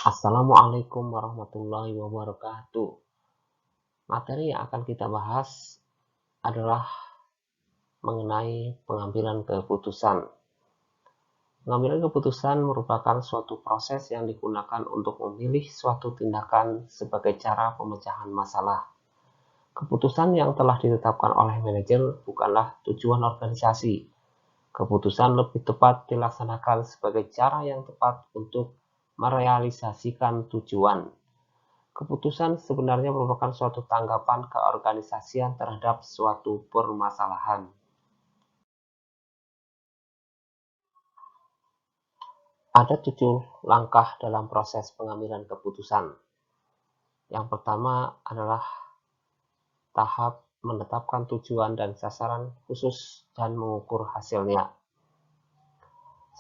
Assalamualaikum warahmatullahi wabarakatuh. Materi yang akan kita bahas adalah mengenai pengambilan keputusan. Pengambilan keputusan merupakan suatu proses yang digunakan untuk memilih suatu tindakan sebagai cara pemecahan masalah. Keputusan yang telah ditetapkan oleh manajer bukanlah tujuan organisasi. Keputusan lebih tepat dilaksanakan sebagai cara yang tepat untuk merealisasikan tujuan. Keputusan sebenarnya merupakan suatu tanggapan keorganisasian terhadap suatu permasalahan. Ada 7 langkah dalam proses pengambilan keputusan. Yang pertama adalah tahap menetapkan tujuan dan sasaran khusus dan mengukur hasilnya.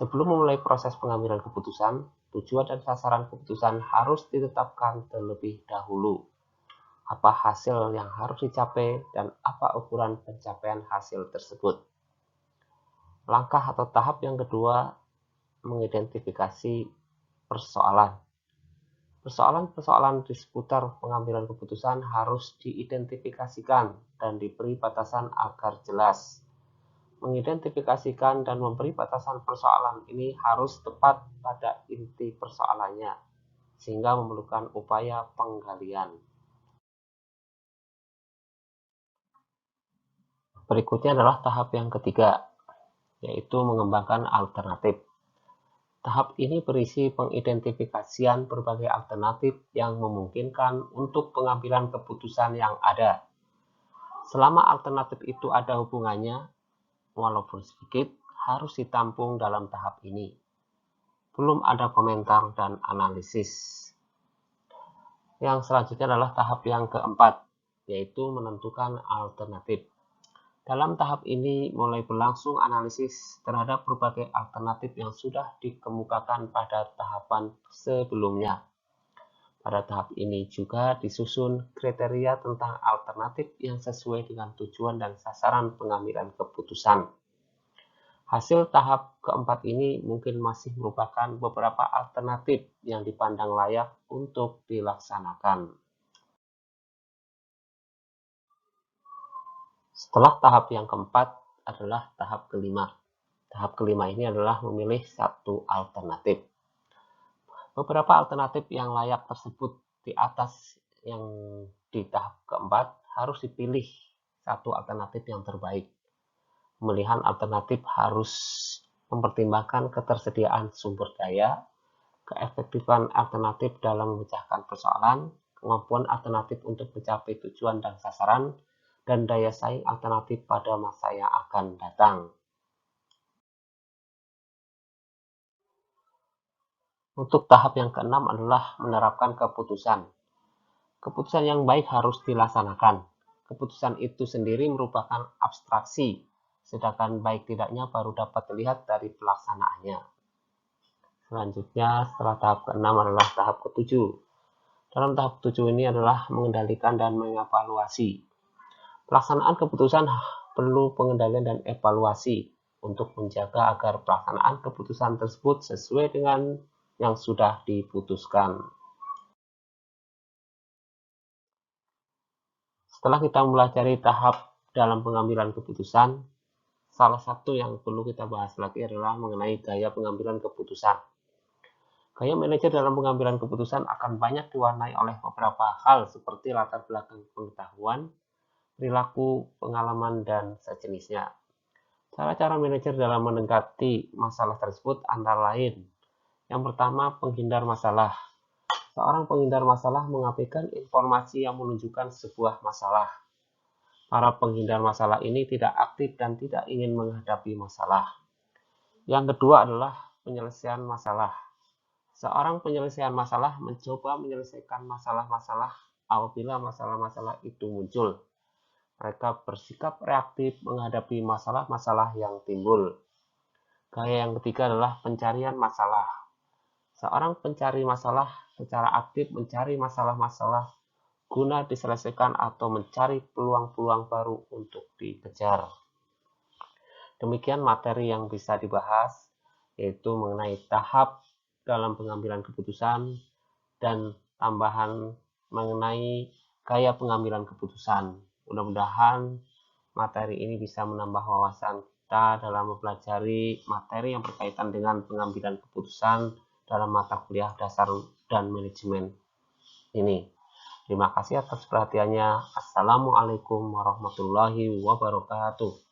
Sebelum memulai proses pengambilan keputusan, tujuan dan sasaran keputusan harus ditetapkan terlebih dahulu. Apa hasil yang harus dicapai dan apa ukuran pencapaian hasil tersebut. Langkah atau tahap yang kedua, mengidentifikasi persoalan. Persoalan-persoalan di seputar pengambilan keputusan harus diidentifikasikan dan diberi batasan agar jelas. Mengidentifikasikan dan memberi batasan persoalan ini harus tepat pada inti persoalannya, sehingga memerlukan upaya penggalian. Berikutnya adalah tahap yang ketiga, yaitu mengembangkan alternatif. Tahap ini berisi pengidentifikasian berbagai alternatif yang memungkinkan untuk pengambilan keputusan yang ada. Selama alternatif itu ada hubungannya, walaupun sedikit, harus ditampung dalam tahap ini. Belum ada komentar dan analisis. Yang selanjutnya adalah tahap yang keempat, yaitu menentukan alternatif. Dalam tahap ini mulai berlangsung analisis terhadap berbagai alternatif yang sudah dikemukakan pada tahapan sebelumnya. Pada tahap ini juga disusun kriteria tentang alternatif yang sesuai dengan tujuan dan sasaran pengambilan keputusan. Hasil tahap keempat ini mungkin masih merupakan beberapa alternatif yang dipandang layak untuk dilaksanakan. Setelah tahap yang keempat adalah tahap kelima. Tahap kelima ini adalah memilih satu alternatif. Beberapa alternatif yang layak tersebut di atas yang di tahap keempat harus dipilih satu alternatif yang terbaik. Pemilihan alternatif harus mempertimbangkan ketersediaan sumber daya, keefektifan alternatif dalam memecahkan persoalan, kemampuan alternatif untuk mencapai tujuan dan sasaran, dan daya saing alternatif pada masa yang akan datang. Untuk tahap yang keenam adalah menerapkan keputusan. Keputusan yang baik harus dilaksanakan. Keputusan itu sendiri merupakan abstraksi, sedangkan baik tidaknya baru dapat dilihat dari pelaksanaannya. Selanjutnya, setelah tahap keenam adalah tahap ketujuh. Dalam tahap ketujuh ini adalah mengendalikan dan mengevaluasi. Pelaksanaan keputusan perlu pengendalian dan evaluasi untuk menjaga agar pelaksanaan keputusan tersebut sesuai dengan yang sudah diputuskan. Setelah kita mempelajari tahap dalam pengambilan keputusan, salah satu yang perlu kita bahas lagi adalah mengenai gaya pengambilan keputusan. Gaya manajer dalam pengambilan keputusan akan banyak diwarnai oleh beberapa hal seperti latar belakang pengetahuan, perilaku, pengalaman, dan sejenisnya. Cara-cara manajer dalam mendekati masalah tersebut antara lain. Yang pertama, penghindar masalah. Seorang penghindar masalah mengabaikan informasi yang menunjukkan sebuah masalah. Para penghindar masalah ini tidak aktif dan tidak ingin menghadapi masalah. Yang kedua adalah penyelesaian masalah. Seorang penyelesaian masalah mencoba menyelesaikan masalah-masalah apabila masalah-masalah itu muncul. Mereka bersikap reaktif menghadapi masalah-masalah yang timbul. Gaya yang ketiga adalah pencarian masalah. Seorang pencari masalah secara aktif mencari masalah-masalah guna diselesaikan atau mencari peluang-peluang baru untuk dikejar. Demikian materi yang bisa dibahas, yaitu mengenai tahap dalam pengambilan keputusan, dan tambahan mengenai gaya pengambilan keputusan. Mudah-mudahan materi ini bisa menambah wawasan kita dalam mempelajari materi yang berkaitan dengan pengambilan keputusan dalam mata kuliah dasar dan manajemen ini. Terima kasih atas perhatiannya. Assalamualaikum warahmatullahi wabarakatuh.